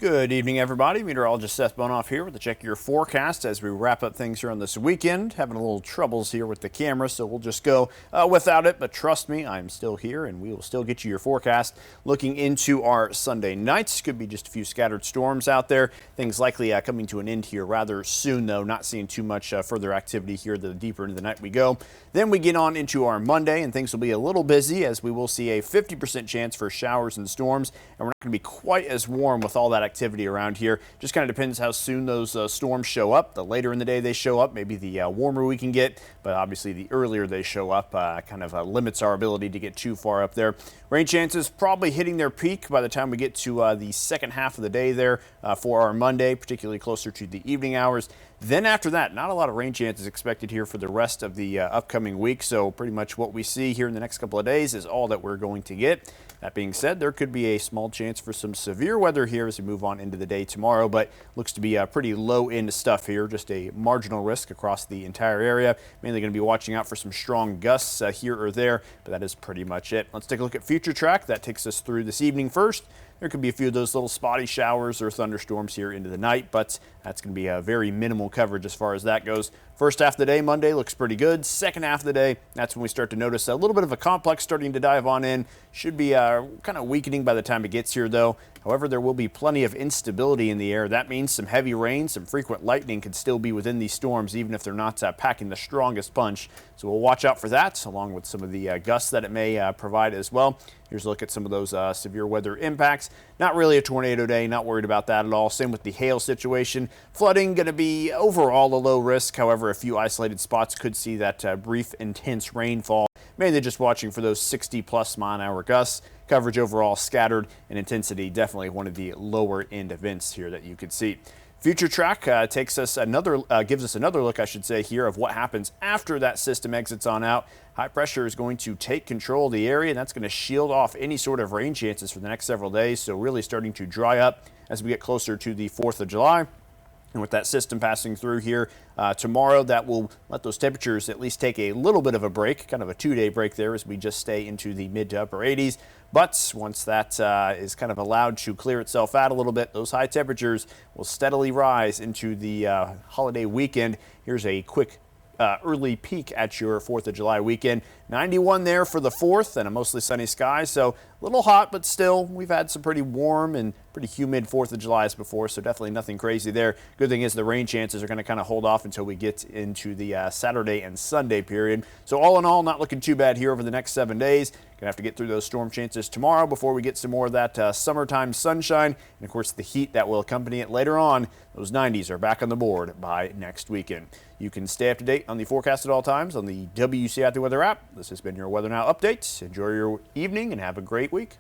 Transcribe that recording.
Good evening, everybody. Meteorologist Seth Bohnhoff here with the Check Your Forecast as we wrap up things here on this weekend. Having a little troubles here with the camera, so we'll just go without it. But trust me, I'm still here and we will still get you your forecast. Looking into our Sunday nights, could be just a few scattered storms out there. Things likely coming to an end here rather soon, though. Not seeing too much further activity here the deeper into the night we go. Then we get on into our Monday and things will be a little busy as we will see a 50% chance for showers and storms. And we're not going to be quite as warm with all that activity around here. Just kind of depends how soon those storms show up. The later in the day they show up, maybe the warmer we can get, but obviously the earlier they show up kind of limits our ability to get too far up there. Rain chances probably hitting their peak by the time we get to the second half of the day there for our Monday, particularly closer to the evening hours. Then after that, not a lot of rain chances expected here for the rest of the upcoming week. So pretty much what we see here in the next couple of days is all that we're going to get. That being said, there could be a small chance for some severe weather here as we move on into the day tomorrow, but looks to be pretty low end stuff here, just a marginal risk across the entire area. Mainly going to be watching out for some strong gusts here or there, but that is pretty much it. Let's take a look at future track. That takes us through this evening first. There could be a few of those little spotty showers or thunderstorms here into the night, but that's going to be a very minimal coverage as far as that goes. First half of the day, Monday, looks pretty good. Second half of the day, that's when we start to notice a little bit of a complex starting to dive on in. Should be kind of weakening by the time it gets here, though. However, there will be plenty of instability in the air. That means some heavy rain, some frequent lightning could still be within these storms, even if they're not packing the strongest punch. So we'll watch out for that, along with some of the gusts that it may provide as well. Here's a look at some of those severe weather impacts. Not really a tornado day, not worried about that at all. Same with the hail situation. Flooding going to be overall a low risk. However, a few isolated spots could see that brief, intense rainfall. Mainly just watching for those 60+ mile-an-hour gusts. Coverage overall scattered, and intensity definitely one of the lower end events here that you could see. Future track gives us another look, I should say, here of what happens after that system exits on out. High pressure is going to take control of the area, and that's going to shield off any sort of rain chances for the next several days. So really starting to dry up as we get closer to the 4th of July. And with that system passing through here tomorrow, that will let those temperatures at least take a little bit of a break, kind of a 2-day break there as we just stay into the mid to upper 80s. But once that is kind of allowed to clear itself out a little bit, those high temperatures will steadily rise into the holiday weekend. Here's a quick early peek at your 4th of July weekend. 91 there for the 4th and a mostly sunny sky, so a little hot, but still we've had some pretty warm and pretty humid 4th of Julys before, so definitely nothing crazy there. Good thing is the rain chances are going to kind of hold off until we get into the Saturday and Sunday period. So all in all, not looking too bad here over the next 7 days. Gonna have to get through those storm chances tomorrow before we get some more of that summertime sunshine, and of course the heat that will accompany it later on. Those 90s are back on the board by next weekend. You can stay up to date on the forecast at all times on the WCI Weather app. This has been your Weather Now update. Enjoy your evening and have a great week.